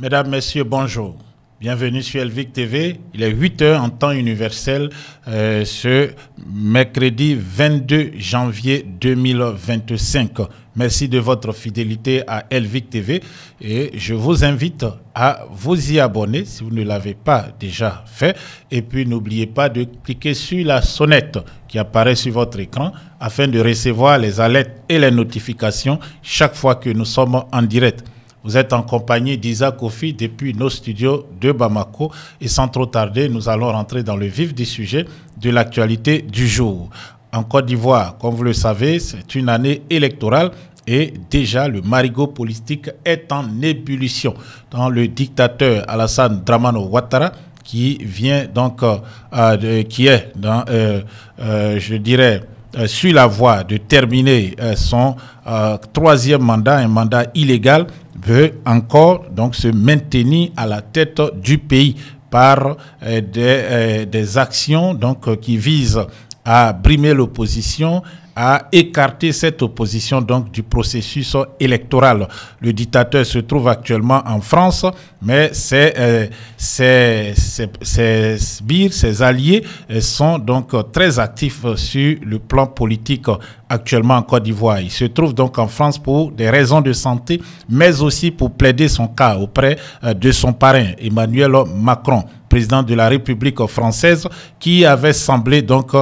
Mesdames, Messieurs, bonjour. Bienvenue sur Elvic TV. Il est 8 h en temps universel ce mercredi 22 janvier 2025. Merci de votre fidélité à Elvic TV et je vous invite à vous y abonner si vous ne l'avez pas déjà fait. Et puis n'oubliez pas de cliquer sur la sonnette qui apparaît sur votre écran afin de recevoir les alertes et les notifications chaque fois que nous sommes en direct. Vous êtes en compagnie d'Isaac Kofi depuis nos studios de Bamako et sans trop tarder, nous allons rentrer dans le vif du sujet de l'actualité du jour. En Côte d'Ivoire, comme vous le savez, c'est une année électorale et déjà le marigot politique est en ébullition. Dans le dictateur Alassane Dramane Ouattara, qui vient donc, qui est dans, je dirais, sur la voie de terminer son troisième mandat, un mandat illégal, veut encore donc se maintenir à la tête du pays par des actions donc qui visent à brimer l'opposition, à écarter cette opposition donc du processus électoral. Le dictateur se trouve actuellement en France, mais ses sbires, ses alliés sont donc très actifs sur le plan politique actuellement en Côte d'Ivoire. Il se trouve donc en France pour des raisons de santé, mais aussi pour plaider son cas auprès de son parrain, Emmanuel Macron, président de la République française, qui avait semblé donc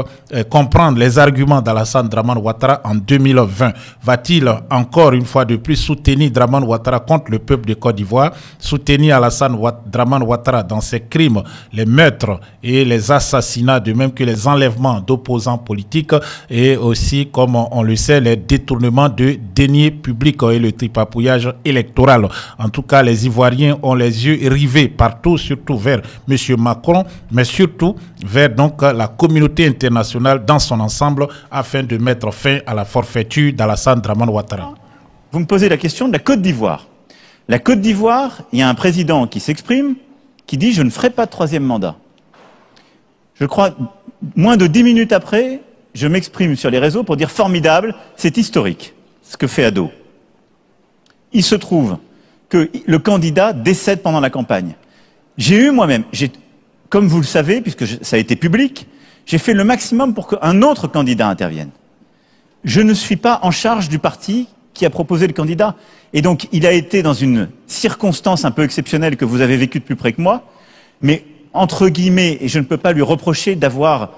comprendre les arguments d'Alassane Dramane Ouattara en 2020. Va-t-il encore une fois de plus soutenir Dramane Ouattara contre le peuple de Côte d'Ivoire, soutenir Alassane Dramane Ouattara dans ses crimes, les meurtres et les assassinats, de même que les enlèvements d'opposants politiques et aussi, comme on le sait, les détournements de deniers publics et le tripapouillage électoral. En tout cas, les Ivoiriens ont les yeux rivés partout, surtout vers M. Macron, mais surtout vers donc la communauté internationale dans son ensemble afin de mettre fin à la forfaiture d'Alassane Dramane Ouattara. Vous me posez la question de la Côte d'Ivoire. La Côte d'Ivoire, il y a un président qui s'exprime, qui dit « je ne ferai pas de troisième mandat ». Je crois, moins de 10 minutes après, je m'exprime sur les réseaux pour dire « formidable, c'est historique, ce que fait Ado ». Il se trouve que le candidat décède pendant la campagne. J'ai eu moi-même, comme vous le savez, puisque ça a été public, j'ai fait le maximum pour qu'un autre candidat intervienne. Je ne suis pas en charge du parti qui a proposé le candidat. Et donc, il a été dans une circonstance un peu exceptionnelle que vous avez vécue de plus près que moi, mais entre guillemets, et je ne peux pas lui reprocher d'avoir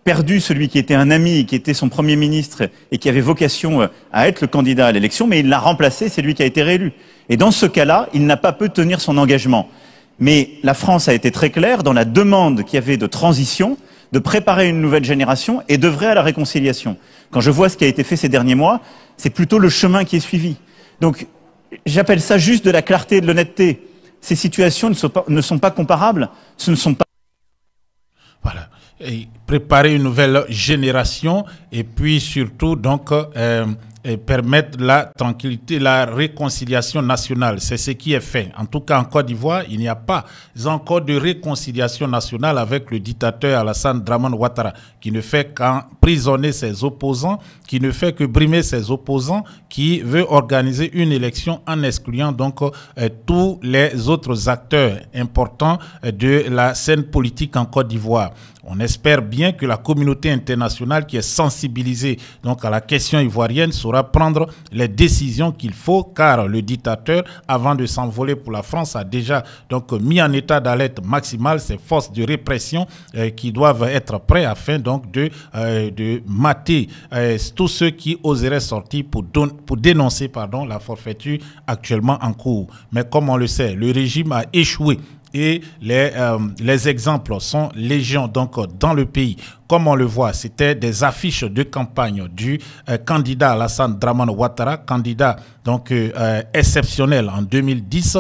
perdu celui qui était un ami, qui était son Premier ministre et qui avait vocation à être le candidat à l'élection, mais il l'a remplacé, c'est lui qui a été réélu. Et dans ce cas-là, il n'a pas pu tenir son engagement. Mais la France a été très claire dans la demande qu'il y avait de transition, de préparer une nouvelle génération et d'œuvrer à la réconciliation. Quand je vois ce qui a été fait ces derniers mois, c'est plutôt le chemin qui est suivi. Donc, j'appelle ça juste de la clarté et de l'honnêteté. Ces situations ne sont pas comparables, ce ne sont pas... Voilà. Et préparer une nouvelle génération et puis surtout donc et permettre la tranquillité, la réconciliation nationale. C'est ce qui est fait. En tout cas, en Côte d'Ivoire, il n'y a pas encore de réconciliation nationale avec le dictateur Alassane Dramane Ouattara, qui ne fait qu'emprisonner ses opposants, qui ne fait que brimer ses opposants, qui veut organiser une élection en excluant donc tous les autres acteurs importants de la scène politique en Côte d'Ivoire. On espère bien que la communauté internationale qui est sensibilisée donc à la question ivoirienne saura prendre les décisions qu'il faut, car le dictateur, avant de s'envoler pour la France, a déjà donc mis en état d'alerte maximale ses forces de répression qui doivent être prêts afin donc de mater tous ceux qui oseraient sortir pour dénoncer la forfaiture actuellement en cours. Mais comme on le sait, le régime a échoué. Et les exemples sont légion donc dans le pays. Comme on le voit, c'était des affiches de campagne du candidat Alassane Dramane Ouattara, candidat donc exceptionnel en 2010,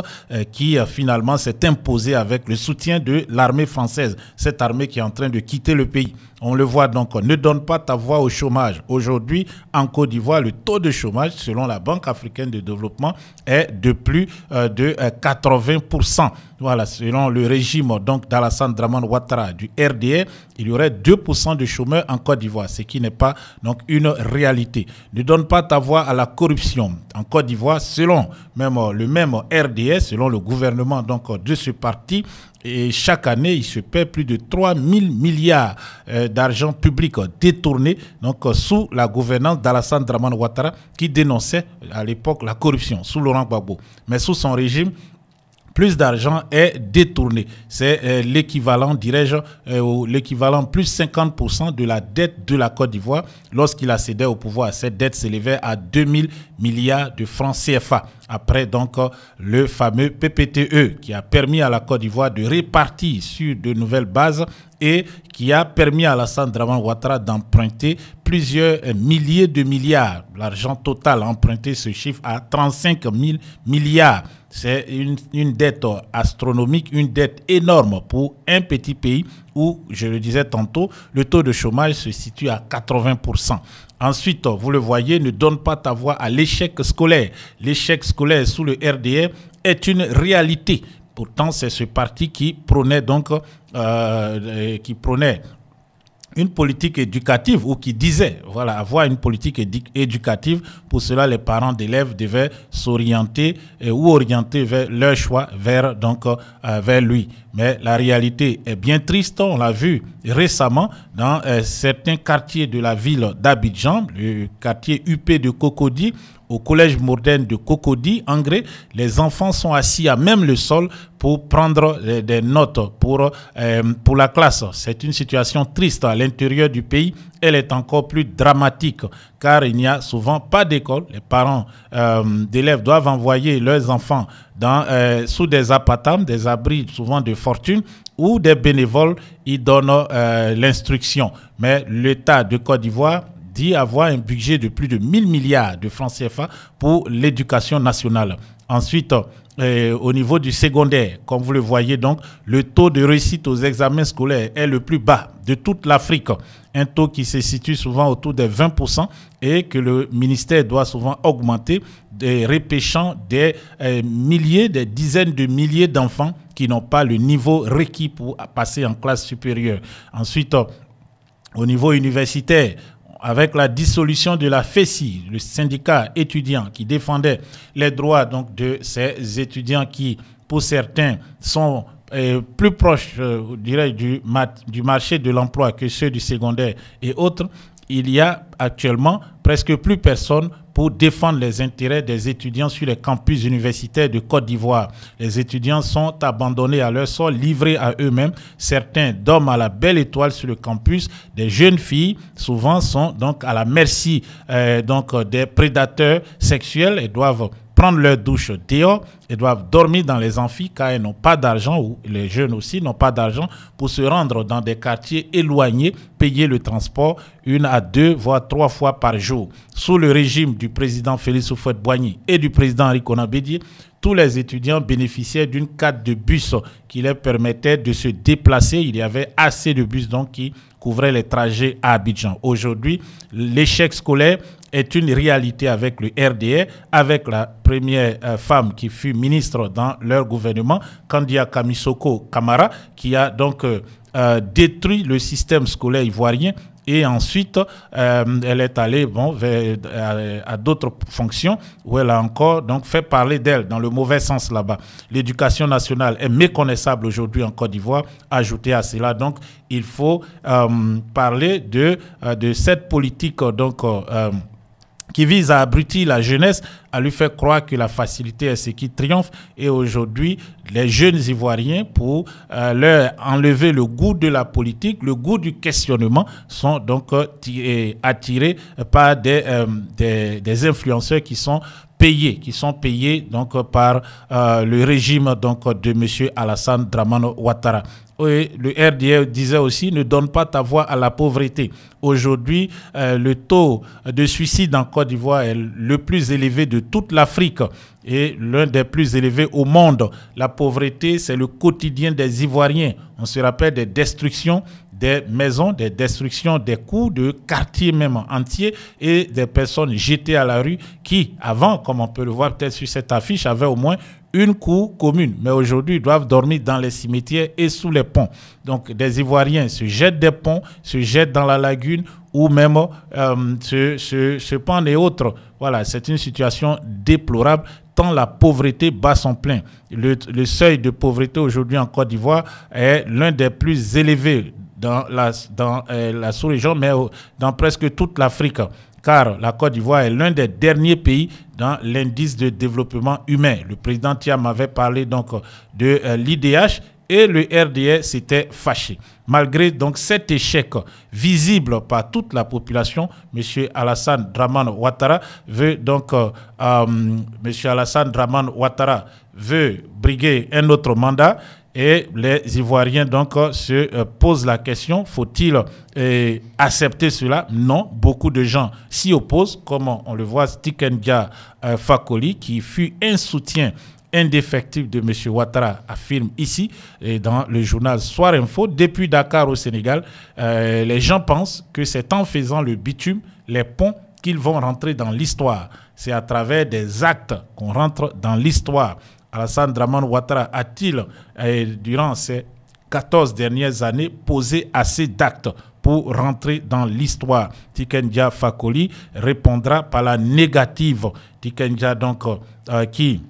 qui finalement s'est imposé avec le soutien de l'armée française, cette armée qui est en train de quitter le pays. On le voit donc, ne donne pas ta voix au chômage. Aujourd'hui, en Côte d'Ivoire, le taux de chômage, selon la Banque africaine de développement, est de plus de 80%. Voilà, selon le régime donc d'Alassane Dramane Ouattara du RDR, il y aurait 2% 30% de chômeurs en Côte d'Ivoire, ce qui n'est pas donc une réalité. Ne donne pas ta voix à la corruption. En Côte d'Ivoire, selon même le même RDS, selon le gouvernement donc de ce parti, et chaque année, il se paie plus de 3 000 milliards d'argent public détourné donc, sous la gouvernance d'Alassane Dramane Ouattara qui dénonçait à l'époque la corruption sous Laurent Gbagbo. Mais sous son régime, plus d'argent est détourné. C'est l'équivalent, dirais-je, l'équivalent plus 50% de la dette de la Côte d'Ivoire lorsqu'il accédait au pouvoir. Cette dette s'élevait à 2000 milliards de francs CFA. Après donc le fameux PPTE qui a permis à la Côte d'Ivoire de répartir sur de nouvelles bases et qui a permis à Alassane Dramane Ouattara d'emprunter plusieurs milliers de milliards. L'argent total emprunté se chiffre à 35 000 milliards. C'est une dette astronomique, une dette énorme pour un petit pays où, je le disais tantôt, le taux de chômage se situe à 80%. Ensuite, vous le voyez, ne donne pas ta voix à l'échec scolaire. L'échec scolaire sous le RDR est une réalité. Pourtant, c'est ce parti qui prônait donc, une politique éducative ou qui disait voilà, avoir une politique éducative. Pour cela, les parents d'élèves devaient s'orienter ou orienter leur choix vers lui. Mais la réalité est bien triste. On l'a vu récemment dans certains quartiers de la ville d'Abidjan, le quartier UP de Cocody, au collège moderne de Cocody, Angré, les enfants sont assis à même le sol pour prendre des notes pour la classe. C'est une situation triste à l'intérieur du pays. Elle est encore plus dramatique car il n'y a souvent pas d'école. Les parents d'élèves doivent envoyer leurs enfants sous des apatams, des abris souvent de fortune, où des bénévoles y donnent l'instruction. Mais l'État de Côte d'Ivoire dit avoir un budget de plus de 1000 milliards de francs CFA pour l'éducation nationale. Ensuite, au niveau du secondaire, comme vous le voyez donc, le taux de réussite aux examens scolaires est le plus bas de toute l'Afrique. Un taux qui se situe souvent autour des 20% et que le ministère doit souvent augmenter, repêchant des milliers, des dizaines de milliers d'enfants qui n'ont pas le niveau requis pour passer en classe supérieure. Ensuite, au niveau universitaire, avec la dissolution de la FESI, le syndicat étudiant qui défendait les droits donc, de ces étudiants qui, pour certains, sont plus proches, je dirais, du marché de l'emploi que ceux du secondaire et autres, il y a actuellement presque plus personne pour défendre les intérêts des étudiants sur les campus universitaires de Côte d'Ivoire. Les étudiants sont abandonnés à leur sort, livrés à eux-mêmes. Certains dorment à la belle étoile sur le campus. Des jeunes filles, souvent, sont donc à la merci des prédateurs sexuels et doivent prendre leur douche dehors et doivent dormir dans les amphis car ils n'ont pas d'argent, ou les jeunes aussi n'ont pas d'argent pour se rendre dans des quartiers éloignés, payer le transport 1 à 2, voire 3 fois par jour. Sous le régime du président Félix Houphouët-Boigny et du président Henri Konan Bédié, tous les étudiants bénéficiaient d'une carte de bus qui leur permettait de se déplacer. Il y avait assez de bus donc qui couvraient les trajets à Abidjan. Aujourd'hui, l'échec scolaire est une réalité avec le RDR, avec la première femme qui fut ministre dans leur gouvernement, Kandia Kamisoko Kamara, qui a donc détruit le système scolaire ivoirien. Et ensuite, elle est allée à d'autres fonctions où elle a encore donc, fait parler d'elle dans le mauvais sens là-bas. L'éducation nationale est méconnaissable aujourd'hui en Côte d'Ivoire. Ajouté à cela, donc, il faut parler de cette politique donc, qui vise à abrutir la jeunesse, à lui faire croire que la facilité est ce qui triomphe. Et aujourd'hui, les jeunes Ivoiriens, pour leur enlever le goût de la politique, le goût du questionnement, sont donc attirés par des influenceurs qui sont payés donc par le régime donc de M. Alassane Dramane Ouattara. Et le RDR disait aussi, ne donne pas ta voix à la pauvreté. Aujourd'hui, le taux de suicide en Côte d'Ivoire est le plus élevé de toute l'Afrique et l'un des plus élevés au monde. La pauvreté, c'est le quotidien des Ivoiriens. On se rappelle des destructions des maisons, des destructions des coups de quartiers même entiers et des personnes jetées à la rue qui, avant, comme on peut le voir peut-être sur cette affiche, avaient au moins une cour commune. Mais aujourd'hui, ils doivent dormir dans les cimetières et sous les ponts. Donc, des Ivoiriens se jettent des ponts, se jettent dans la lagune ou même se pendent et autres. Voilà, c'est une situation déplorable tant la pauvreté bat son plein. Le seuil de pauvreté aujourd'hui en Côte d'Ivoire est l'un des plus élevés dans la sous-région, mais dans presque toute l'Afrique, car la Côte d'Ivoire est l'un des derniers pays dans l'indice de développement humain. Le président Thiam avait parlé donc de l'IDH et le RDR s'était fâché. Malgré donc cet échec visible par toute la population, M. Alassane Dramane Ouattara veut donc veut briguer un autre mandat. Et les Ivoiriens donc se posent la question, faut-il accepter cela? Non, beaucoup de gens s'y opposent, comme on le voit Tikendia Fakoli, qui fut un soutien indéfectible de M. Ouattara, affirme ici, et dans le journal Soir Info, depuis Dakar au Sénégal, les gens pensent que c'est en faisant le bitume, les ponts, qu'ils vont rentrer dans l'histoire. C'est à travers des actes qu'on rentre dans l'histoire. Alassane Dramane Ouattara a-t-il, durant ces 14 dernières années, posé assez d'actes pour rentrer dans l'histoire? Tikendia Fakoli répondra par la négative. Tikendia, donc, qui,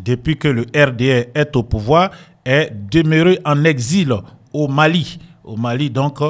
depuis que le RDR est au pouvoir, est demeuré en exil au Mali. Au Mali, donc,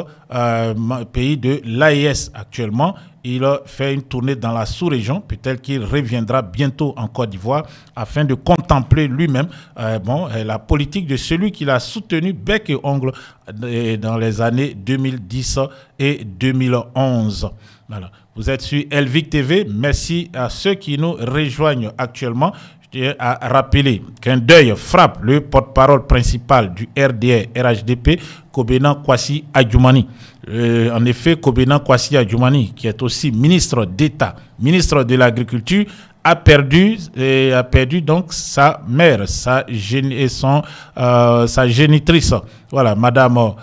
pays de l'AES actuellement. Il fait une tournée dans la sous-région. Peut-être qu'il reviendra bientôt en Côte d'Ivoire afin de contempler lui-même la politique de celui qu'il a soutenu bec et ongle dans les années 2010 et 2011. Voilà. Vous êtes sur Elvic TV. Merci à ceux qui nous rejoignent actuellement. Je tiens à rappeler qu'un deuil frappe le porte-parole principal du RDR RHDP, Kobena Kwasi Adjoumani. En effet, Kobena Kwasi Adjoumani, qui est aussi ministre d'État, ministre de l'Agriculture, a perdu donc sa mère, sa génitrice. Voilà, Madame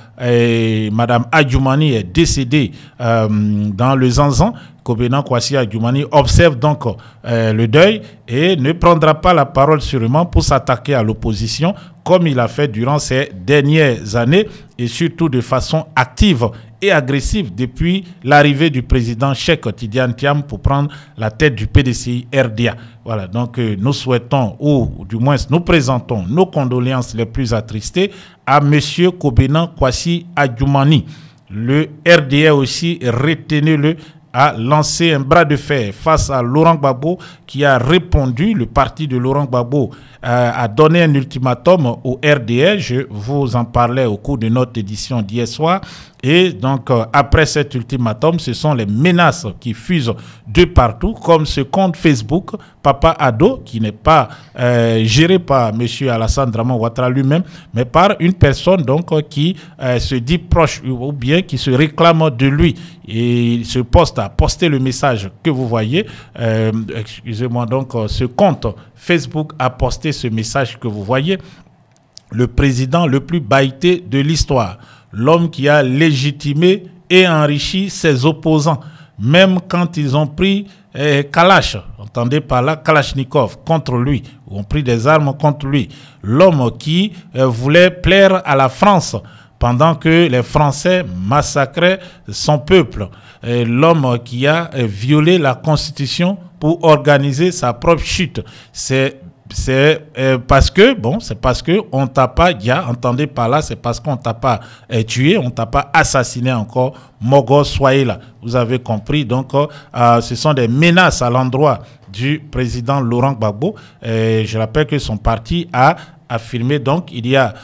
Adjoumani est décédée dans le Zanzan. Kobena Kwasi Adjoumani observe donc le deuil et ne prendra pas la parole sûrement pour s'attaquer à l'opposition comme il a fait durant ces dernières années et surtout de façon active et agressive depuis l'arrivée du président Cheikh Tidiane Thiam pour prendre la tête du PDCI RDA. Voilà, donc nous souhaitons, ou du moins nous présentons nos condoléances les plus attristées à M. Kobena Kwasi Adjoumani. Le RDA aussi, retenez-le, a lancé un bras de fer face à Laurent Gbagbo qui a répondu. Le parti de Laurent Gbagbo a donné un ultimatum au RDR. Je vous en parlais au cours de notre édition d'hier soir. Et donc, après cet ultimatum, ce sont les menaces qui fusent de partout, comme ce compte Facebook, Papa Ado, qui n'est pas géré par M. Alassane Dramane Ouattara lui-même, mais par une personne donc qui se dit proche ou bien qui se réclame de lui. Et il se poste à poster le message que vous voyez. Excusez-moi, donc, ce compte Facebook a posté ce message que vous voyez. Le président le plus baïté de l'histoire. L'homme qui a légitimé et enrichi ses opposants, même quand ils ont pris Kalash, entendez par là Kalachnikov, contre lui, ou ont pris des armes contre lui. L'homme qui voulait plaire à la France pendant que les Français massacraient son peuple. L'homme qui a violé la Constitution pour organiser sa propre chute. C'est parce que, bon, c'est parce que on t'a pas, entendez par là, c'est parce qu'on t'a pas tué, on t'a pas assassiné encore, Mogo, soyez là. Vous avez compris, donc ce sont des menaces à l'endroit du président Laurent Gbagbo. Je rappelle que son parti a affirmé donc il y a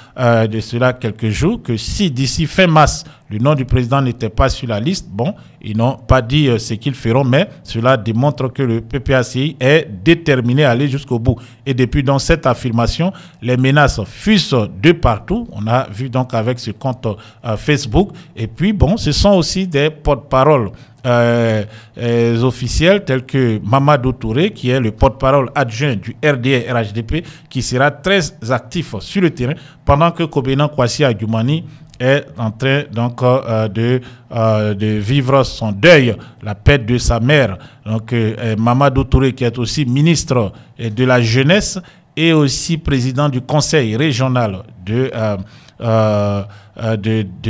de cela quelques jours que si d'ici fin mars le nom du président n'était pas sur la liste, bon, ils n'ont pas dit ce qu'ils feront, mais cela démontre que le PPACI est déterminé à aller jusqu'au bout. Et depuis donc cette affirmation, les menaces fusent de partout. On a vu donc avec ce compte Facebook. Et puis bon, ce sont aussi des porte-paroles officiels tels que Mamadou Touré, qui est le porte-parole adjoint du RDR-RHDP, qui sera très actif sur le terrain, pendant que Kobenan Kwasi Adjoumani est en train donc de vivre son deuil, la perte de sa mère. Donc Mamadou Touré, qui est aussi ministre de la jeunesse et aussi président du conseil régional de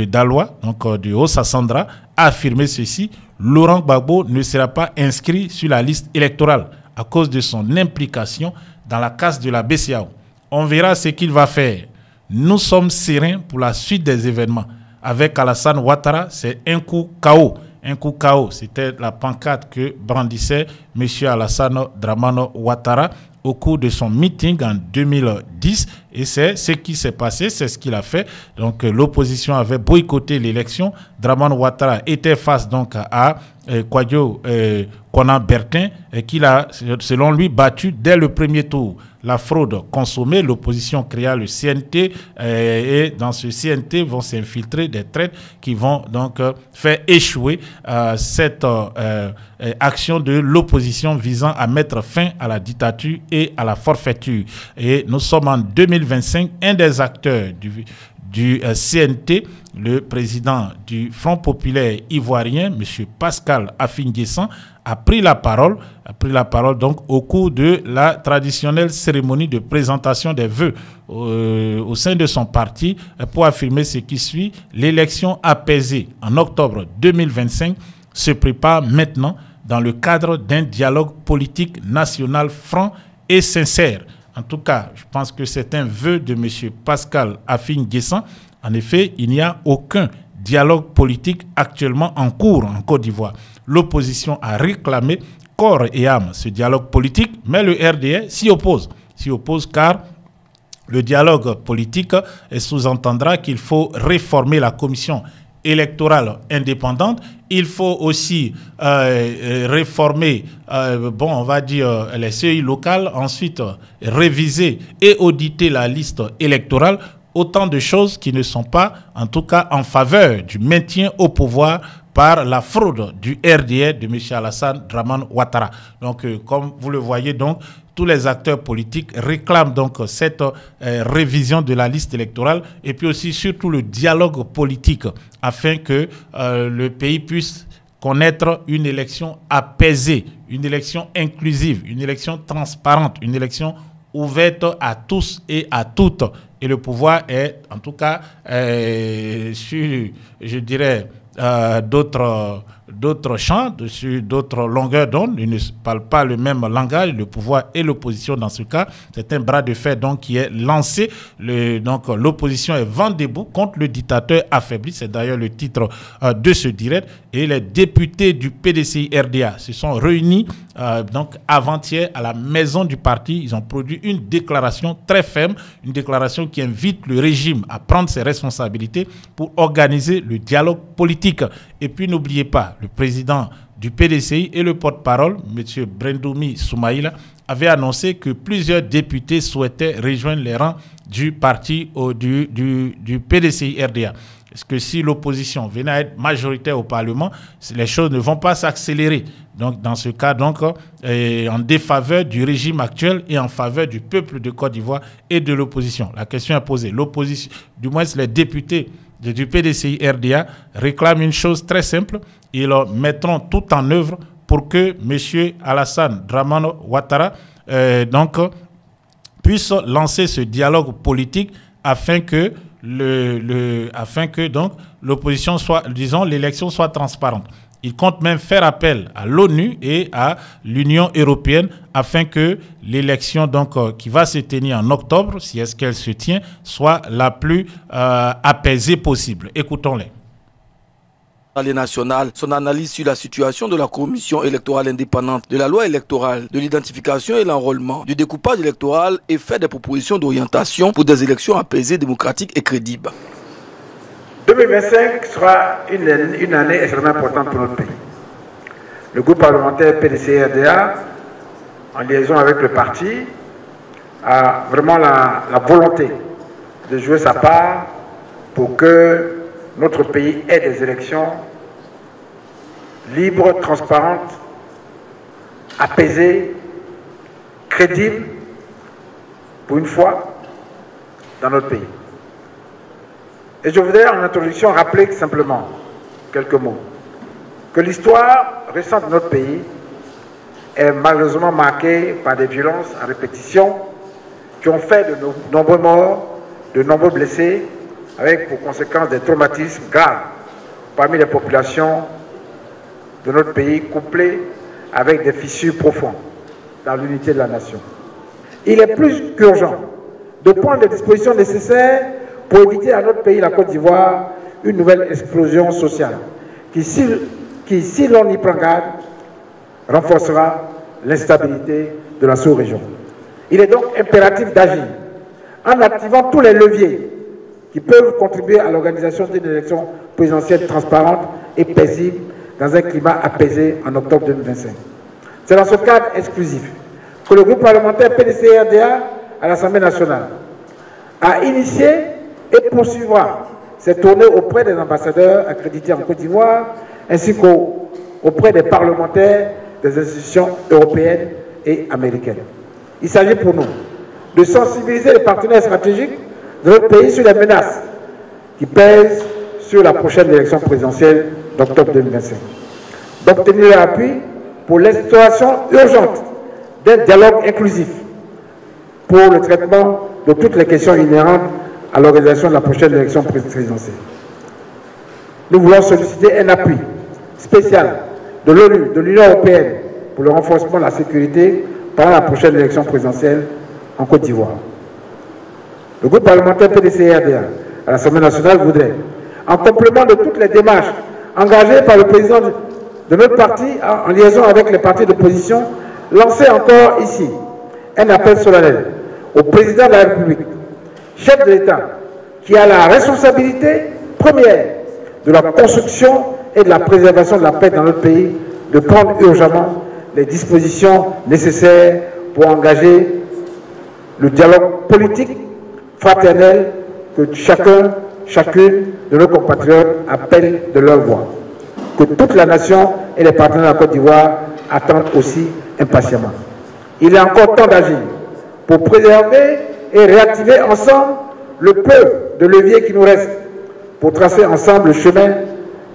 Daloa, donc de Haut-Sassandra, a affirmé ceci: Laurent Gbagbo ne sera pas inscrit sur la liste électorale à cause de son implication dans la casse de la BCEAO. On verra ce qu'il va faire. Nous sommes sereins pour la suite des événements. Avec Alassane Ouattara, c'est un coup KO. Un coup KO, c'était la pancarte que brandissait M. Alassane Dramane Ouattara au cours de son meeting en 2010. Et c'est ce qui s'est passé, c'est ce qu'il a fait. Donc l'opposition avait boycotté l'élection. Dramane Ouattara était face donc à Kwadjo Konan Bertin, qu'il a, selon lui, battu dès le premier tour. La fraude consommée, l'opposition créa le CNT et dans ce CNT vont s'infiltrer des traites qui vont donc faire échouer cette action de l'opposition visant à mettre fin à la dictature et à la forfaiture. Et nous sommes en 2025, un des acteurs du CNT, le président du Front populaire ivoirien, M. Pascal Affi-N'Guessan, a pris la parole donc au cours de la traditionnelle cérémonie de présentation des vœux au sein de son parti pour affirmer ce qui suit: l'élection apaisée en octobre 2025 se prépare maintenant dans le cadre d'un dialogue politique national franc et sincère. En tout cas, je pense que c'est un vœu de M. Pascal Affi-N'Guessan. En effet, il n'y a aucun dialogue politique actuellement en cours en Côte d'Ivoire. L'opposition a réclamé corps et âme ce dialogue politique, mais le RDR s'y oppose. S'y oppose car le dialogue politique sous-entendra qu'il faut réformer la commission électorale indépendante. Il faut aussi réformer, on va dire, les CEI locales, ensuite réviser et auditer la liste électorale. Autant de choses qui ne sont pas, en tout cas, en faveur du maintien au pouvoir par la fraude du RDR de M. Alassane Dramane Ouattara. Donc, comme vous le voyez, donc, tous les acteurs politiques réclament donc cette révision de la liste électorale et puis aussi surtout le dialogue politique afin que le pays puisse connaître une élection apaisée, une élection inclusive, une élection transparente, une élection ouverte à tous et à toutes. Et le pouvoir est, en tout cas, sur, je dirais, d'autres champs, sur d'autres longueurs d'onde. Ils ne parlent pas le même langage, le pouvoir et l'opposition dans ce cas. C'est un bras de fer donc, qui est lancé. Donc l'opposition est vent debout contre le dictateur affaibli. C'est d'ailleurs le titre de ce direct. Et les députés du PDCI-RDA se sont réunis donc avant-hier à la maison du parti. Ils ont produit une déclaration très ferme, une déclaration qui invite le régime à prendre ses responsabilités pour organiser le dialogue politique. Et puis n'oubliez pas, le président du PDCI et le porte-parole, M. Brendoumi Soumaïla, avait annoncé que plusieurs députés souhaitaient rejoindre les rangs du parti du PDCI-RDA. Est-ce que si l'opposition venait à être majoritaire au Parlement, les choses ne vont pas s'accélérer? Donc, dans ce cas, donc, en défaveur du régime actuel et en faveur du peuple de Côte d'Ivoire et de l'opposition. La question est posée. L'opposition, du moins les députés du PDCI-RDA réclament une chose très simple. Ils mettront tout en œuvre pour que M. Alassane Dramane Ouattara puisse lancer ce dialogue politique afin que donc l'opposition soit, disons, l'élection soit transparente. Il compte même faire appel à l'ONU et à l'Union européenne afin que l'élection donc qui va se tenir en octobre, si est-ce qu'elle se tient, soit la plus apaisée possible. Écoutons-les. L'Assemblée nationale, son analyse sur la situation de la commission électorale indépendante, de la loi électorale, de l'identification et l'enrôlement, du découpage électoral et fait des propositions d'orientation pour des élections apaisées, démocratiques et crédibles. 2025 sera une année extrêmement importante pour notre pays. Le groupe parlementaire PDCI-RDA, en liaison avec le parti, a vraiment la volonté de jouer sa part pour que notre pays ait des élections libre, transparente, apaisée, crédible, pour une fois, dans notre pays. Et je voudrais en introduction rappeler simplement quelques mots. Que l'histoire récente de notre pays est malheureusement marquée par des violences à répétition qui ont fait de nombreux morts, de nombreux blessés, avec pour conséquence des traumatismes graves parmi les populations de notre pays, couplés avec des fissures profondes dans l'unité de la nation. Il est plus qu'urgent de prendre les dispositions nécessaires pour éviter à notre pays, la Côte d'Ivoire, une nouvelle explosion sociale qui, si l'on y prend garde, renforcera l'instabilité de la sous-région. Il est donc impératif d'agir en activant tous les leviers qui peuvent contribuer à l'organisation d'une élection présidentielle transparente et paisible dans un climat apaisé en octobre 2025. C'est dans ce cadre exclusif que le groupe parlementaire PDC-RDA à l'Assemblée nationale a initié et poursuivra ses tournées auprès des ambassadeurs accrédités en Côte d'Ivoire ainsi qu'auprès des parlementaires des institutions européennes et américaines. Il s'agit pour nous de sensibiliser les partenaires stratégiques de notre pays sur les menaces qui pèsent sur la prochaine élection présidentielle d'octobre 2025. D'obtenir leur appui pour l'instauration urgente d'un dialogue inclusif pour le traitement de toutes les questions inhérentes à l'organisation de la prochaine élection présidentielle. Nous voulons solliciter un appui spécial de l'ONU, de l'Union européenne pour le renforcement de la sécurité pendant la prochaine élection présidentielle en Côte d'Ivoire. Le groupe parlementaire PDC-RDA à l'Assemblée nationale voudrait, en complément de toutes les démarches engagées par le président de notre parti en liaison avec les partis d'opposition, lancer encore ici un appel solennel au président de la République, chef de l'État, qui a la responsabilité première de la construction et de la préservation de la paix dans notre pays, de prendre urgemment les dispositions nécessaires pour engager le dialogue politique fraternel que chacune de nos compatriotes appelle de leur voix, que toute la nation et les partenaires de la Côte d'Ivoire attendent aussi impatiemment. Il est encore temps d'agir pour préserver et réactiver ensemble le peu de leviers qui nous reste pour tracer ensemble le chemin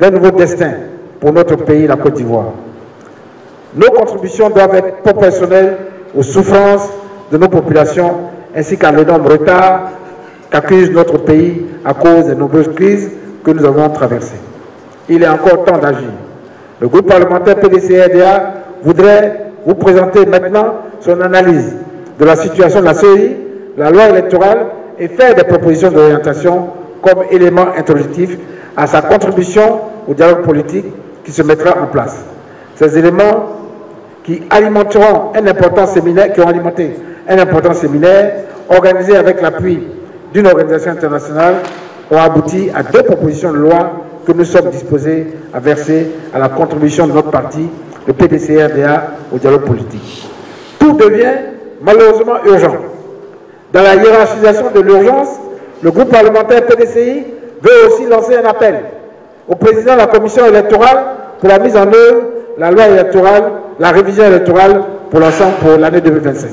d'un nouveau destin pour notre pays, la Côte d'Ivoire. Nos contributions doivent être proportionnelles aux souffrances de nos populations ainsi qu'à l'énorme retard qu'accuse notre pays à cause des nombreuses crises que nous avons traversées. Il est encore temps d'agir. Le groupe parlementaire PDC-RDA voudrait vous présenter maintenant son analyse de la situation de la CEI, la loi électorale et faire des propositions d'orientation comme élément introductif à sa contribution au dialogue politique qui se mettra en place. Ces éléments qui alimenteront un important séminaire, qui ont alimenté un important séminaire organisé avec l'appui d'une organisation internationale, ont abouti à 2 propositions de loi que nous sommes disposés à verser à la contribution de notre parti, le PDC-RDA, au dialogue politique. Tout devient malheureusement urgent. Dans la hiérarchisation de l'urgence, le groupe parlementaire PDCI veut aussi lancer un appel au président de la commission électorale pour la mise en œuvre de la loi électorale, la révision électorale pour l'ensemble pour l'année 2025.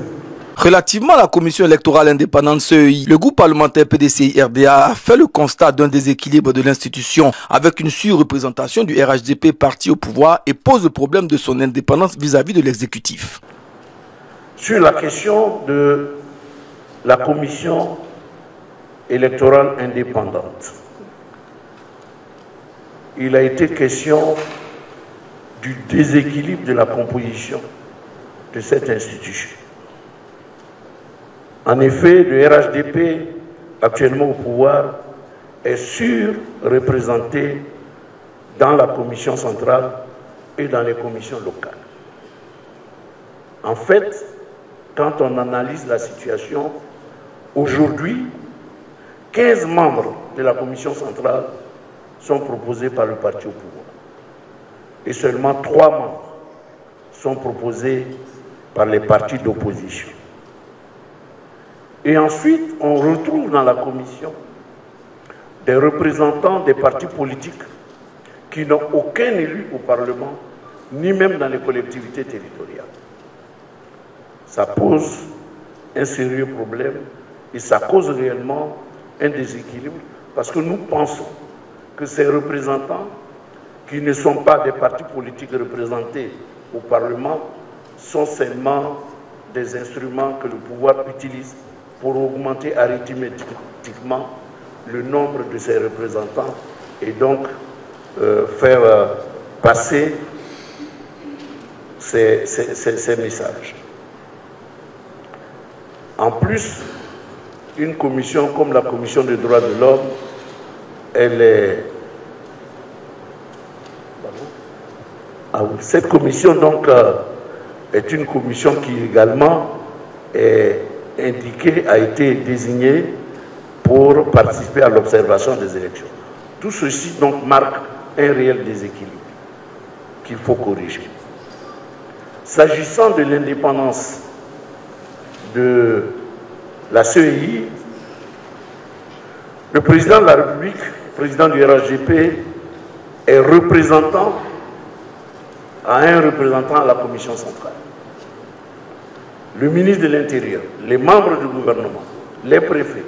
Relativement à la commission électorale indépendante CEI, le groupe parlementaire PDCI-RDA a fait le constat d'un déséquilibre de l'institution avec une surreprésentation du RHDP parti au pouvoir et pose le problème de son indépendance vis-à-vis de l'exécutif. Sur la question de la commission électorale indépendante, il a été question du déséquilibre de la composition de cette institution. En effet, le RHDP, actuellement au pouvoir, est surreprésenté dans la commission centrale et dans les commissions locales. En fait, quand on analyse la situation, aujourd'hui, 15 membres de la commission centrale sont proposés par le parti au pouvoir. Et seulement 3 membres sont proposés par les partis d'opposition. Et ensuite, on retrouve dans la commission des représentants des partis politiques qui n'ont aucun élu au Parlement, ni même dans les collectivités territoriales. Ça pose un sérieux problème et ça cause réellement un déséquilibre parce que nous pensons que ces représentants qui ne sont pas des partis politiques représentés au Parlement sont seulement des instruments que le pouvoir utilise pour augmenter arithmétiquement le nombre de ses représentants et donc faire passer ces messages. En plus, une commission comme la Commission des droits de l'homme, elle est... Ah oui, cette commission donc est une commission qui également est indiquée, a été désignée pour participer à l'observation des élections. Tout ceci donc marque un réel déséquilibre qu'il faut corriger. S'agissant de l'indépendance de la CEI, le président de la République, président du RHDP, est représentant à un représentant à la Commission centrale. Le ministre de l'Intérieur, les membres du gouvernement, les préfets,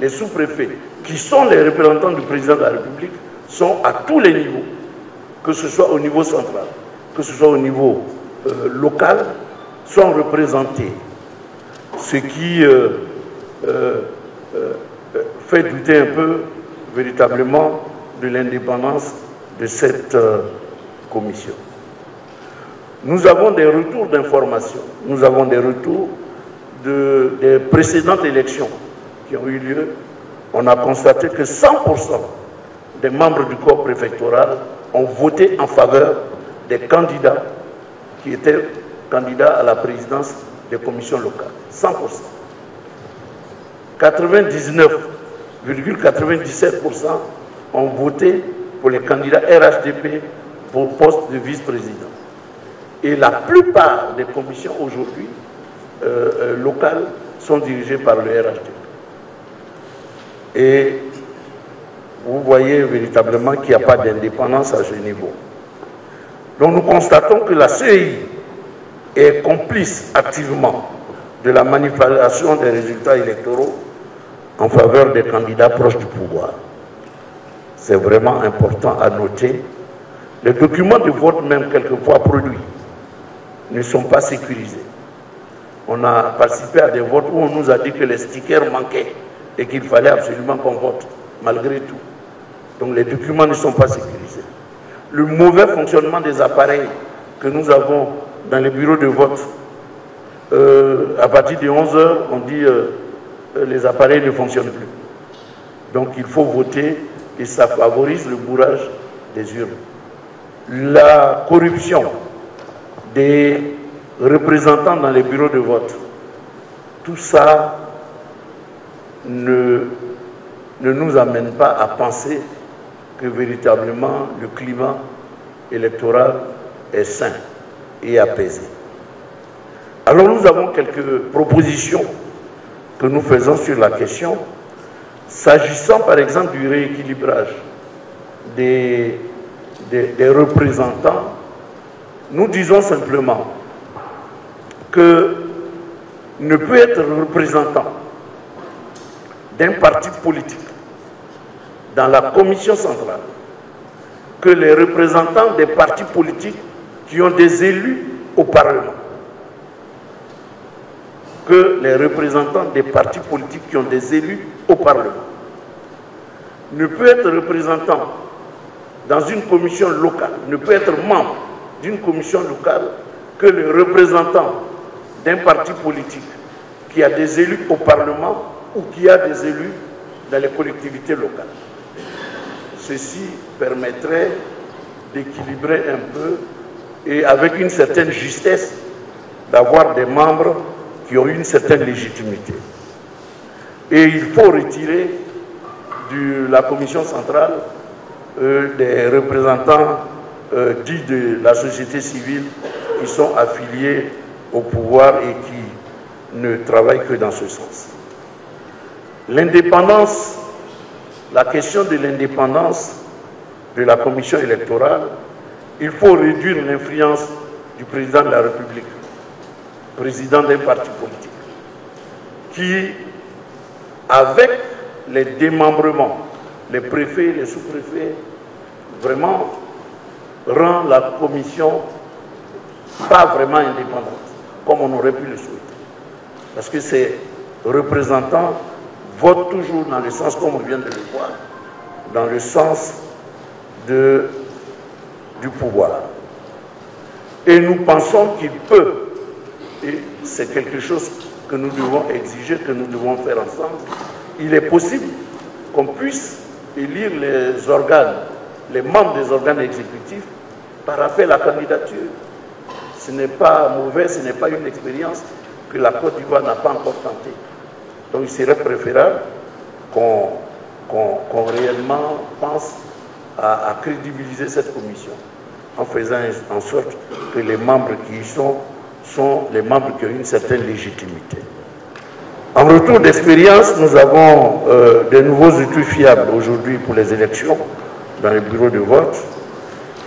les sous-préfets, qui sont les représentants du président de la République, sont à tous les niveaux, que ce soit au niveau central, que ce soit au niveau local, sont représentés. Ce qui fait douter un peu véritablement de l'indépendance de cette commission. Nous avons des retours d'informations, nous avons des retours des précédentes élections qui ont eu lieu. On a constaté que 100% des membres du corps préfectoral ont voté en faveur des candidats qui étaient candidats à la présidence des commissions locales. 100%. 99,97% ont voté pour les candidats RHDP pour poste de vice-président. Et la plupart des commissions aujourd'hui locales sont dirigées par le RHDP. Et vous voyez véritablement qu'il n'y a pas d'indépendance à ce niveau. Donc nous constatons que la CEI est complice activement de la manipulation des résultats électoraux en faveur des candidats proches du pouvoir. C'est vraiment important à noter. Les documents de vote, même quelquefois produits, ne sont pas sécurisés. On a participé à des votes où on nous a dit que les stickers manquaient et qu'il fallait absolument qu'on vote, malgré tout. Donc les documents ne sont pas sécurisés. Le mauvais fonctionnement des appareils que nous avons dans les bureaux de vote, à partir de 11 h, on dit les appareils ne fonctionnent plus. Donc il faut voter et ça favorise le bourrage des urnes. La corruption des représentants dans les bureaux de vote, tout ça ne nous amène pas à penser que véritablement le climat électoral est sain et apaisé. Alors nous avons quelques propositions que nous faisons sur la question, s'agissant par exemple du rééquilibrage des représentants. Nous disons simplement que ne peut être représentant d'un parti politique dans la commission centrale que les représentants des partis politiques qui ont des élus au Parlement. Que les représentants des partis politiques qui ont des élus au Parlement. Ne peut être représentant dans une commission locale, ne peut être membre d'une commission locale que le représentant d'un parti politique qui a des élus au Parlement ou qui a des élus dans les collectivités locales. Ceci permettrait d'équilibrer un peu et avec une certaine justesse d'avoir des membres qui ont une certaine légitimité. Et il faut retirer de la commission centrale des représentants dits de la société civile qui sont affiliés au pouvoir et qui ne travaillent que dans ce sens. L'indépendance, la question de l'indépendance de la commission électorale, il faut réduire l'influence du président de la République, président d'un parti politique, qui, avec les démembrements, les préfets, les sous-préfets, vraiment rend la commission pas vraiment indépendante, comme on aurait pu le souhaiter. Parce que ces représentants votent toujours dans le sens, comme on vient de le voir, dans le sens du pouvoir. Et nous pensons qu'il peut, et c'est quelque chose que nous devons exiger, que nous devons faire ensemble, il est possible qu'on puisse élire les organes, les membres des organes exécutifs par appel à candidature. Ce n'est pas mauvais, ce n'est pas une expérience que la Côte d'Ivoire n'a pas encore tentée. Donc il serait préférable qu'on réellement pense à crédibiliser cette commission en faisant en sorte que les membres qui y sont les membres qui ont une certaine légitimité. En retour d'expérience, nous avons de nouveaux outils fiables aujourd'hui pour les élections dans les bureaux de vote.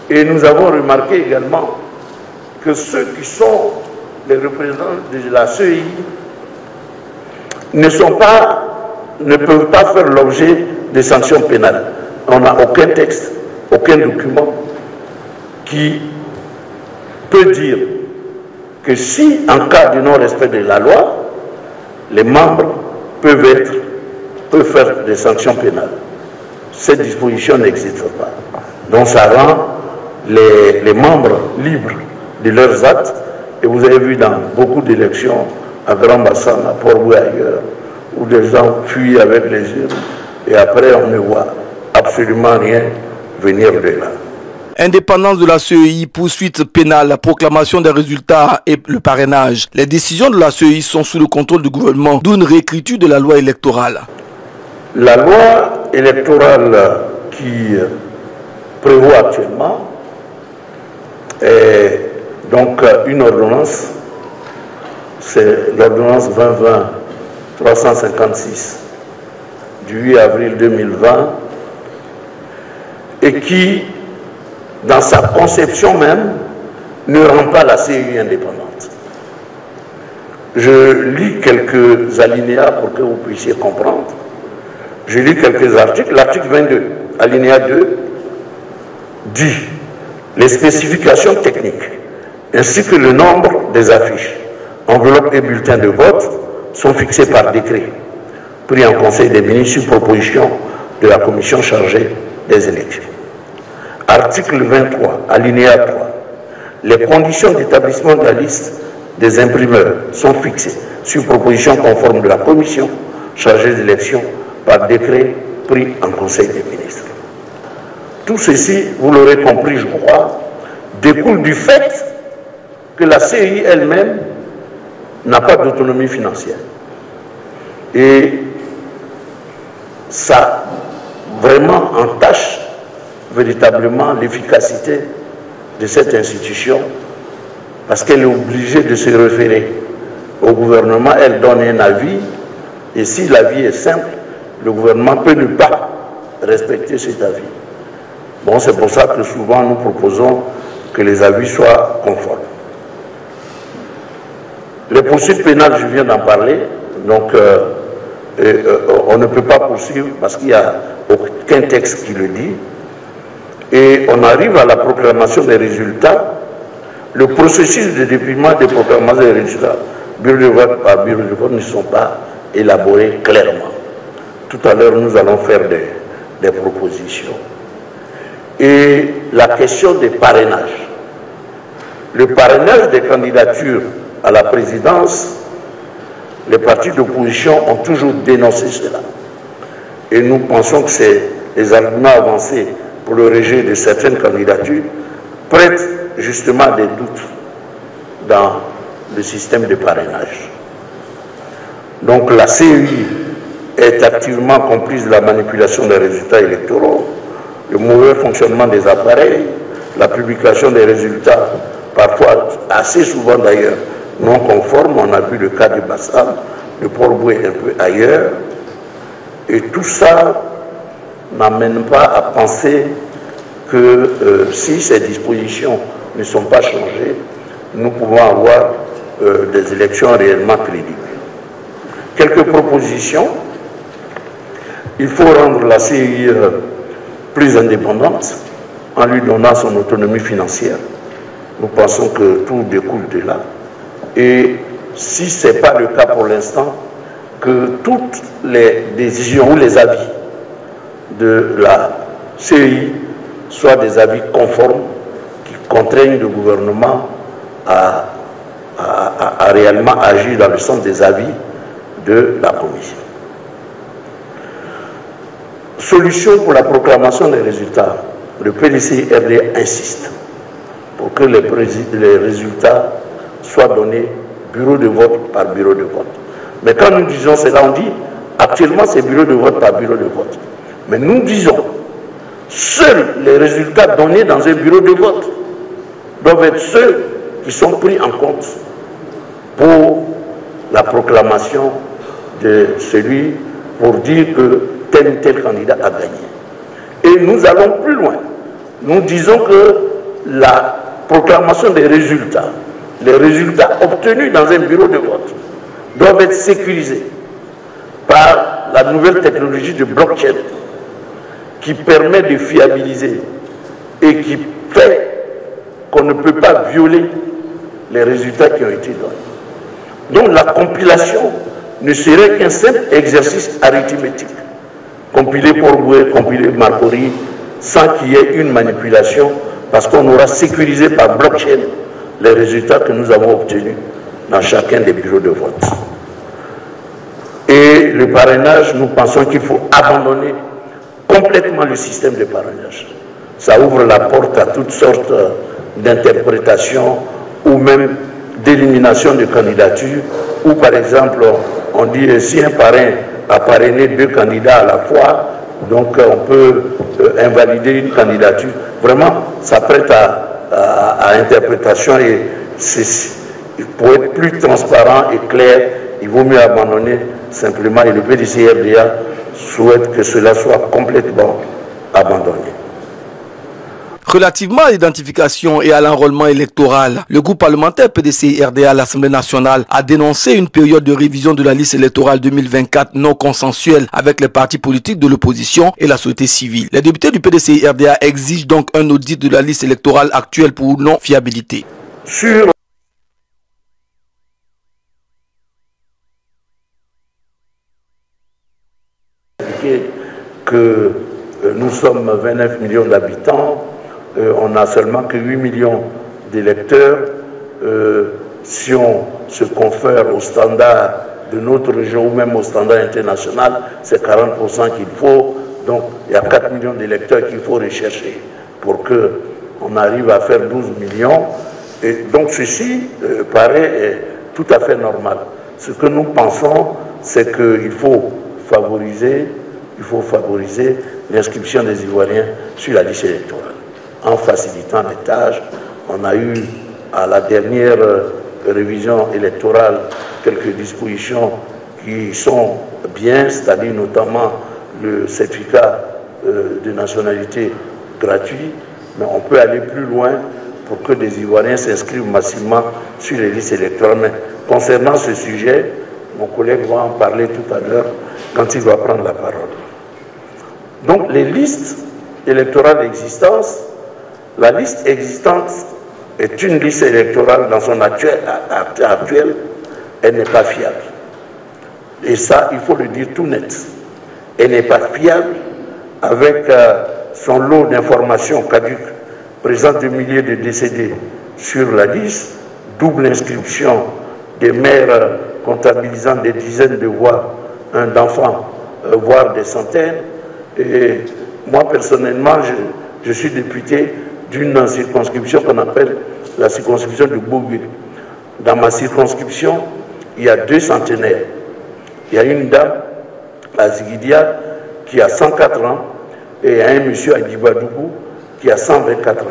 Et nous avons remarqué également que ceux qui sont les représentants de la CEI ne peuvent pas faire l'objet de sanctions pénales. On n'a aucun texte, aucun document qui peut dire que si, en cas de non-respect de la loi, les membres peuvent faire des sanctions pénales. Cette disposition n'existe pas. Donc ça rend les membres libres de leurs actes. Et vous avez vu dans beaucoup d'élections, à Grand Bassam, à Port-Boué ailleurs, où des gens fuient avec les urnes et après on ne voit absolument rien venir de là. Indépendance de la CEI, poursuite pénale, proclamation des résultats et le parrainage. Les décisions de la CEI sont sous le contrôle du gouvernement, d'où une réécriture de la loi électorale. La loi électorale qui prévoit actuellement est donc une ordonnance, c'est l'ordonnance 2020-356 du 8 avril 2020 et qui, dans sa conception même, ne rend pas la CEI indépendante. Je lis quelques alinéas pour que vous puissiez comprendre. Je lis quelques articles. L'article 22, alinéa 2, dit « Les spécifications techniques ainsi que le nombre des affiches, enveloppes et bulletins de vote sont fixés par décret, pris en Conseil des ministres sur proposition de la commission chargée des élections. » Article 23, alinéa 3. Les conditions d'établissement de la liste des imprimeurs sont fixées sur proposition conforme de la commission chargée des élections par décret pris en Conseil des ministres. Tout ceci, vous l'aurez compris, je crois, découle du fait que la CEI elle-même n'a pas d'autonomie financière. Et ça vraiment entache véritablement l'efficacité de cette institution parce qu'elle est obligée de se référer au gouvernement, elle donne un avis et si l'avis est simple, le gouvernement peut ne pas respecter cet avis. Bon, c'est pour ça que souvent nous proposons que les avis soient conformes. Les poursuites pénales, je viens d'en parler, donc on ne peut pas poursuivre parce qu'il n'y a aucun texte qui le dit. Et on arrive à la proclamation des résultats. Le processus de dépouillement des proclamations des résultats, bureau de vote par bureau de vote, ne sont pas élaborés clairement. Tout à l'heure, nous allons faire des propositions. Et la question des parrainages. Le parrainage des candidatures à la présidence, les partis d'opposition ont toujours dénoncé cela. Et nous pensons que c'est les arguments avancés pour le rejet de certaines candidatures prêtent justement des doutes dans le système de parrainage. Donc la CEI est activement complice de la manipulation des résultats électoraux, le mauvais fonctionnement des appareils, la publication des résultats, parfois assez souvent d'ailleurs, non conformes. On a vu le cas de Bassam, de Port-Boué un peu ailleurs. Et tout ça n'amène pas à penser que si ces dispositions ne sont pas changées, nous pouvons avoir des élections réellement crédibles. Quelques propositions. Il faut rendre la CEI plus indépendante en lui donnant son autonomie financière. Nous pensons que tout découle de là. Et si ce n'est pas le cas pour l'instant, que toutes les décisions ou les avis de la CEI soient des avis conformes qui contraignent le gouvernement à réellement agir dans le sens des avis de la Commission. Solution pour la proclamation des résultats. Le PDCI-RDA insiste pour que les résultats soient donnés bureau de vote par bureau de vote. Mais quand nous disons cela, on dit actuellement c'est bureau de vote par bureau de vote. Mais nous disons seuls les résultats donnés dans un bureau de vote doivent être ceux qui sont pris en compte pour la proclamation de celui pour dire que tel ou tel candidat a gagné. Et nous allons plus loin. Nous disons que la proclamation des résultats, les résultats obtenus dans un bureau de vote, doivent être sécurisés par la nouvelle technologie de blockchain qui permet de fiabiliser et qui fait qu'on ne peut pas violer les résultats qui ont été donnés. Donc la compilation ne serait qu'un simple exercice arithmétique. Compiler Port-Boué, compiler Marcory, sans qu'il y ait une manipulation, parce qu'on aura sécurisé par blockchain les résultats que nous avons obtenus dans chacun des bureaux de vote. Et le parrainage, nous pensons qu'il faut abandonner complètement le système de parrainage. Ça ouvre la porte à toutes sortes d'interprétations ou même d'élimination de candidatures, où par exemple on dit si un parrain a parrainé 2 candidats à la fois, donc on peut invalider une candidature. Vraiment, ça prête à interprétation et pour être plus transparent et clair, il vaut mieux abandonner simplement, et le PDCI-RDA souhaite que cela soit complètement abandonné. Relativement à l'identification et à l'enrôlement électoral, le groupe parlementaire PDCI-RDA à l'Assemblée nationale a dénoncé une période de révision de la liste électorale 2024 non consensuelle avec les partis politiques de l'opposition et la société civile. Les députés du PDCI-RDA exigent donc un audit de la liste électorale actuelle pour non-fiabilité. Sur que nous sommes 29 millions d'habitants, on n'a seulement que 8 millions d'électeurs. Si on se confère au standard de notre région ou même au standard international, c'est 40% qu'il faut. Donc il y a 4 millions d'électeurs qu'il faut rechercher pour qu'on arrive à faire 12 millions. Et donc ceci paraît tout à fait normal. Ce que nous pensons, c'est qu'il faut favoriser l'inscription des Ivoiriens sur la liste électorale. En facilitant les tâches, on a eu à la dernière révision électorale quelques dispositions qui sont bien, c'est-à-dire notamment le certificat de nationalité gratuit, mais on peut aller plus loin pour que des Ivoiriens s'inscrivent massivement sur les listes électorales. Mais concernant ce sujet, mon collègue va en parler tout à l'heure quand il va prendre la parole. Donc les listes électorales existantes, la liste existante est une liste électorale dans son actuel, elle n'est pas fiable. Et ça, il faut le dire tout net. Elle n'est pas fiable avec son lot d'informations caduques, présente de milliers de décédés sur la liste, double inscription des maires comptabilisant des dizaines de voix d'enfants, voire des centaines. Et moi, personnellement, je suis député d'une circonscription qu'on appelle la circonscription de Bougui. Dans ma circonscription, il y a 2 centenaires. Il y a une dame à Ziguidia qui a 104 ans et il y a un monsieur à Djibadougou qui a 124 ans.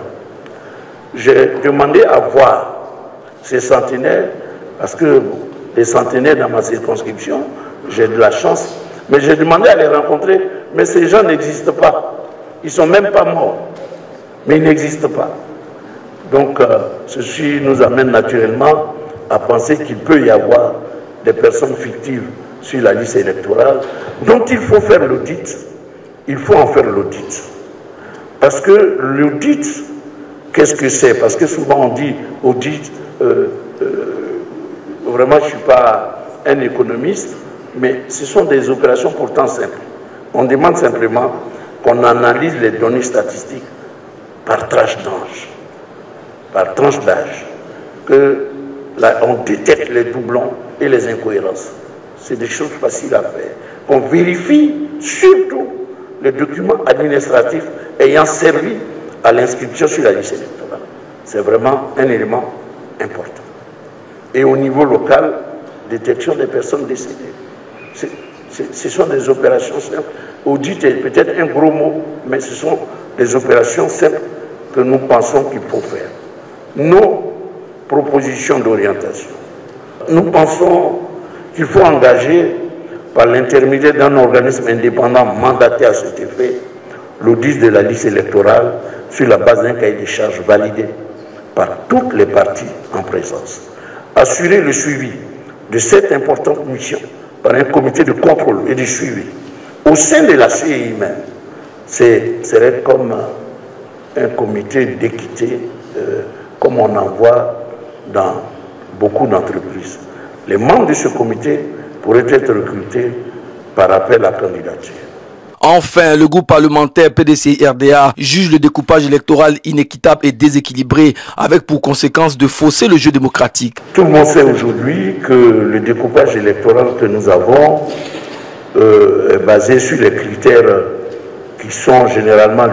J'ai demandé à voir ces centenaires parce que les centenaires dans ma circonscription, j'ai de la chance, mais j'ai demandé à les rencontrer, mais ces gens n'existent pas. Ils ne sont même pas morts. mais il n'existe pas. Donc, ceci nous amène naturellement à penser qu'il peut y avoir des personnes fictives sur la liste électorale dont il faut faire l'audit. Il faut en faire l'audit. Parce que l'audit, qu'est-ce que c'est? Parce que souvent on dit audit, vraiment je ne suis pas un économiste, mais ce sont des opérations pourtant simples. On demande simplement qu'on analyse les données statistiques par tranche d'âge, qu'on détecte les doublons et les incohérences. C'est des choses faciles à faire. On vérifie surtout les documents administratifs ayant servi à l'inscription sur la liste électorale. C'est vraiment un élément important. Et au niveau local, détection des personnes décédées. Ce sont des opérations simples. Audit est peut-être un gros mot, mais ce sont des opérations simples que nous pensons qu'il faut faire. Nos propositions d'orientation. Nous pensons qu'il faut engager, par l'intermédiaire d'un organisme indépendant mandaté à cet effet, l'audit de la liste électorale sur la base d'un cahier de charges validé par toutes les parties en présence. Assurer le suivi de cette importante mission par un comité de contrôle et de suivi au sein de la CEI même. Serait comme un comité d'équité, comme on en voit dans beaucoup d'entreprises. Les membres de ce comité pourraient être recrutés par appel à candidature. Enfin, le groupe parlementaire PDCI-RDA juge le découpage électoral inéquitable et déséquilibré, avec pour conséquence de fausser le jeu démocratique. Tout le monde sait aujourd'hui que le découpage électoral que nous avons est basé sur les critères qui sont généralement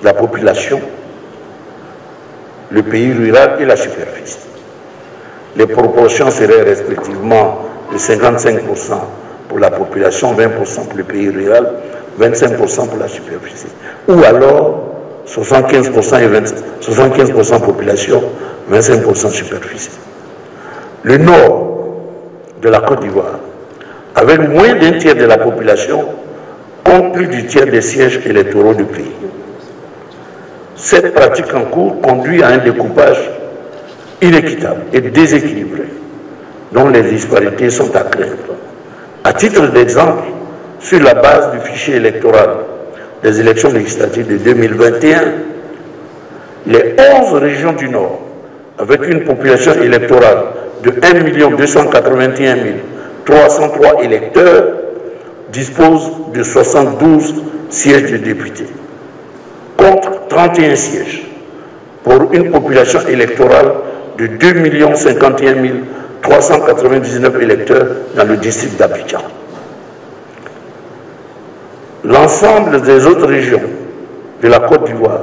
la population, le pays rural et la superficie. Les proportions seraient respectivement de 55% pour la population, 20% pour le pays rural, 25% pour la superficie. Ou alors 75% et 75% population, 25% superficie. Le nord de la Côte d'Ivoire, avec moins d'un tiers de la population, compte plus du tiers des sièges électoraux du pays. Cette pratique en cours conduit à un découpage inéquitable et déséquilibré, dont les disparités sont à craindre. À titre d'exemple, sur la base du fichier électoral des élections législatives de 2021, les 11 régions du Nord, avec une population électorale de 1 281 303 électeurs, disposent de 72 sièges de députés, contre 31 sièges, pour une population électorale de 2 051 399 électeurs dans le district d'Abidjan. L'ensemble des autres régions de la Côte d'Ivoire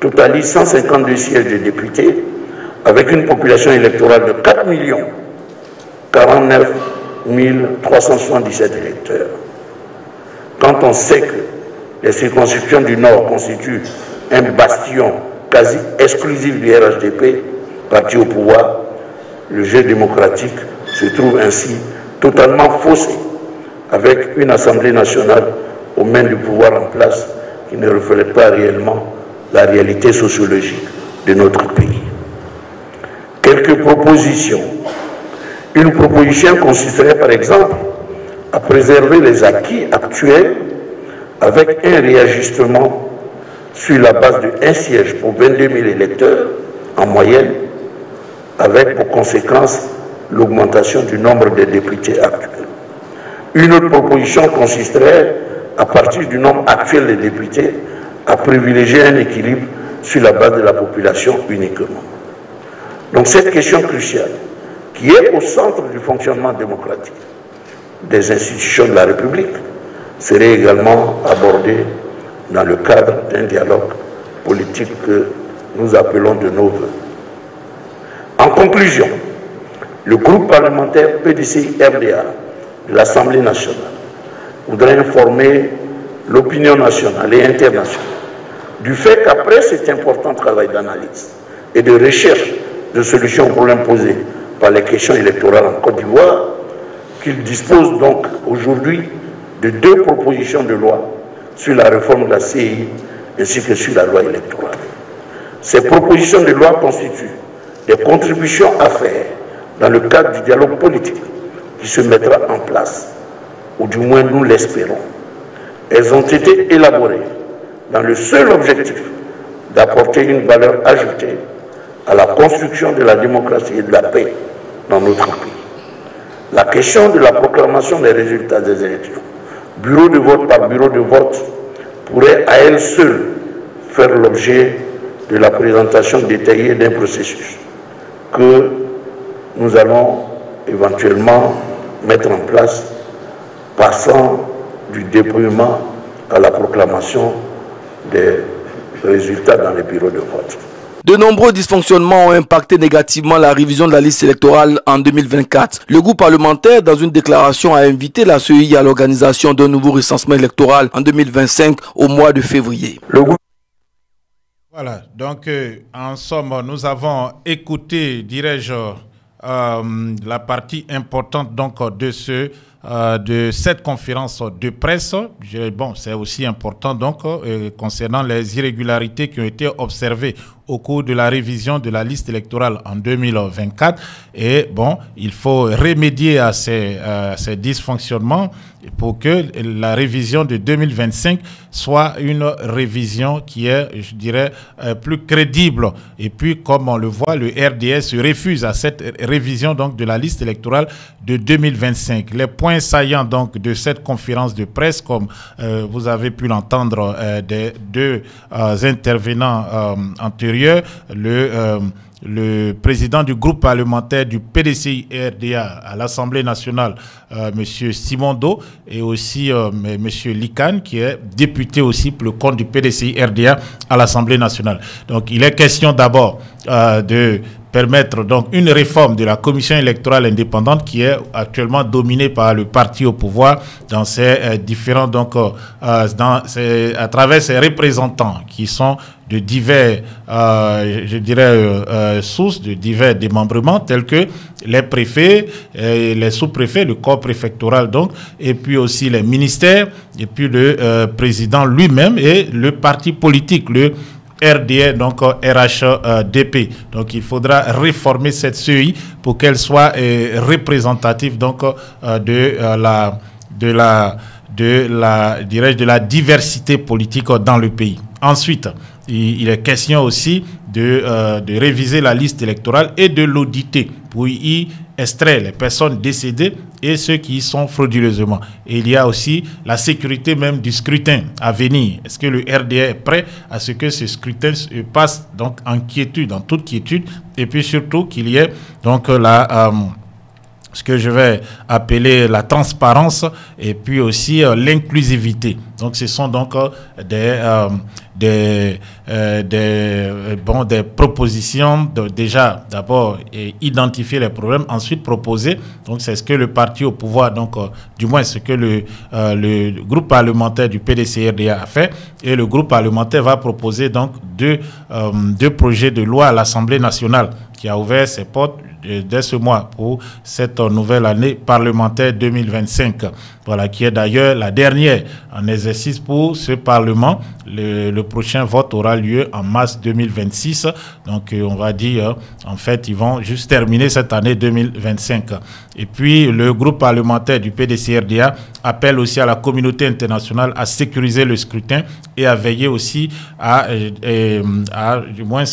totalise 152 sièges de députés avec une population électorale de 4 049 377 électeurs. Quand on sait que les circonscriptions du Nord constituent un bastion quasi exclusif du RHDP, parti au pouvoir, le jeu démocratique se trouve ainsi totalement faussé, avec une Assemblée nationale aux mains du pouvoir en place qui ne reflète pas réellement la réalité sociologique de notre pays. Quelques propositions. Une proposition consisterait par exemple à préserver les acquis actuels avec un réajustement sur la base de 1 siège pour 22 000 électeurs en moyenne, avec pour conséquence l'augmentation du nombre de députés actuels. Une autre proposition consisterait, à partir du nombre actuel de députés, à privilégier un équilibre sur la base de la population uniquement. Donc cette question cruciale, qui est au centre du fonctionnement démocratique des institutions de la République, serait également abordée dans le cadre d'un dialogue politique que nous appelons de nos voeux. En conclusion, le groupe parlementaire PDCI-RDA de l'Assemblée nationale voudrait informer l'opinion nationale et internationale du fait qu'après cet important travail d'analyse et de recherche de solutions aux problèmes posés par les questions électorales en Côte d'Ivoire, qu'il dispose donc aujourd'hui de 2 propositions de loi sur la réforme de la CEI ainsi que sur la loi électorale. Ces propositions de loi constituent des contributions à faire dans le cadre du dialogue politique qui se mettra en place, ou du moins nous l'espérons. Elles ont été élaborées dans le seul objectif d'apporter une valeur ajoutée à la construction de la démocratie et de la paix dans notre pays. La question de la proclamation des résultats des élections, bureau de vote par bureau de vote, pourrait à elle seule faire l'objet de la présentation détaillée d'un processus que nous allons éventuellement mettre en place, passant du dépouillement à la proclamation des résultats dans les bureaux de vote. De nombreux dysfonctionnements ont impacté négativement la révision de la liste électorale en 2024. Le groupe parlementaire, dans une déclaration, a invité la CEI à l'organisation d'un nouveau recensement électoral en 2025 au mois de février. Voilà, donc en somme, nous avons écouté, dirais-je, la partie importante donc de cette conférence de presse. Bon, c'est aussi important donc concernant les irrégularités qui ont été observées au cours de la révision de la liste électorale en 2024. Et bon, il faut remédier à ces dysfonctionnements pour que la révision de 2025 soit une révision qui est, je dirais, plus crédible. Et puis, comme on le voit, le RDS se refuse à cette révision donc de la liste électorale de 2025. Les points saillants donc de cette conférence de presse, comme vous avez pu l'entendre des deux intervenants antérieurs, le président du groupe parlementaire du PDCI-RDA à l'Assemblée nationale, M. Simondo, et aussi M. Likan, qui est député aussi pour le compte du PDCI-RDA à l'Assemblée nationale. Donc, il est question d'abord de permettre donc une réforme de la commission électorale indépendante qui est actuellement dominée par le parti au pouvoir dans ses différents donc à travers ses représentants qui sont de divers je dirais sources, de divers démembrements tels que les préfets, les sous-préfets, le corps préfectoral donc, et puis aussi les ministères, et puis le président lui-même et le parti politique, le RDA, donc RHDP. Donc il faudra réformer cette CEI pour qu'elle soit représentative donc de la diversité politique dans le pays. Ensuite, il est question aussi de réviser la liste électorale et de l'auditer pour y extraire les personnes décédées et ceux qui y sont frauduleusement. Et il y a aussi la sécurité même du scrutin à venir. Est-ce que le RDA est prêt à ce que ce scrutin se passe donc en quiétude, en toute quiétude, et puis surtout qu'il y ait donc ce que je vais appeler la transparence et puis aussi l'inclusivité. Donc ce sont donc des propositions déjà d'abord identifier les problèmes, ensuite proposer. Donc c'est ce que le parti au pouvoir, donc du moins ce que le groupe parlementaire du PDCRDA a fait, et le groupe parlementaire va proposer donc deux projets de loi à l'Assemblée nationale qui a ouvert ses portes dès ce mois pour cette nouvelle année parlementaire 2025. Voilà, qui est d'ailleurs la dernière en exercice pour ce Parlement. Le prochain vote aura lieu en mars 2026. Donc, on va dire, en fait, ils vont juste terminer cette année 2025. Et puis, le groupe parlementaire du PDCRDA appelle aussi à la communauté internationale à sécuriser le scrutin et à veiller aussi du moins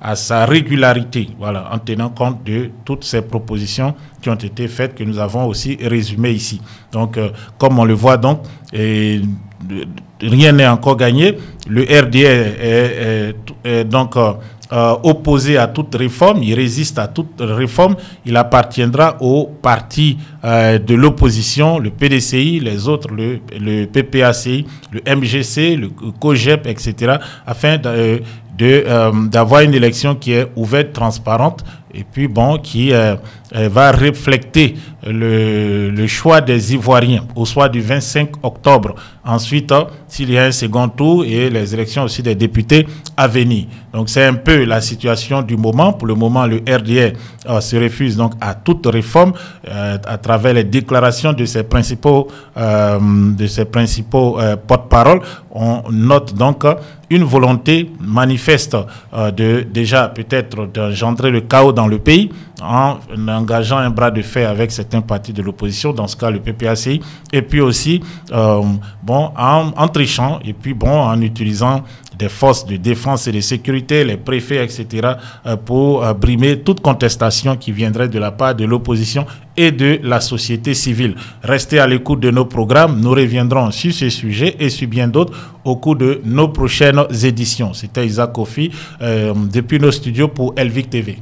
à sa régularité. Voilà, en tenant compte de toutes ces propositions qui ont été faites, que nous avons aussi résumées ici. Donc, comme on le voit donc, rien n'est encore gagné. Le RDA est donc opposé à toute réforme, il résiste à toute réforme. Il appartiendra aux partis de l'opposition, le PDCI, les autres, le PPACI, le MGC, le COGEP, etc., afin d'avoir une élection qui est ouverte, transparente et puis bon, qui va refléter le choix des Ivoiriens au soir du 25 octobre. Ensuite, s'il y a un second tour et les élections aussi des députés à venir. Donc c'est un peu la situation du moment. Pour le moment, le RDR se refuse donc à toute réforme à travers les déclarations de ses principaux porte-parole. On note donc une volonté manifeste de déjà peut-être d'engendrer le chaos dans le pays en engageant un bras de fer avec certains partis de l'opposition, dans ce cas le PPACI, et puis aussi en trichant et puis en utilisant des forces de défense et de sécurité, les préfets, etc., pour brimer toute contestation qui viendrait de la part de l'opposition et de la société civile. Restez à l'écoute de nos programmes. Nous reviendrons sur ce sujet et sur bien d'autres au cours de nos prochaines éditions. C'était Isaac Kofi depuis nos studios pour Elvic TV.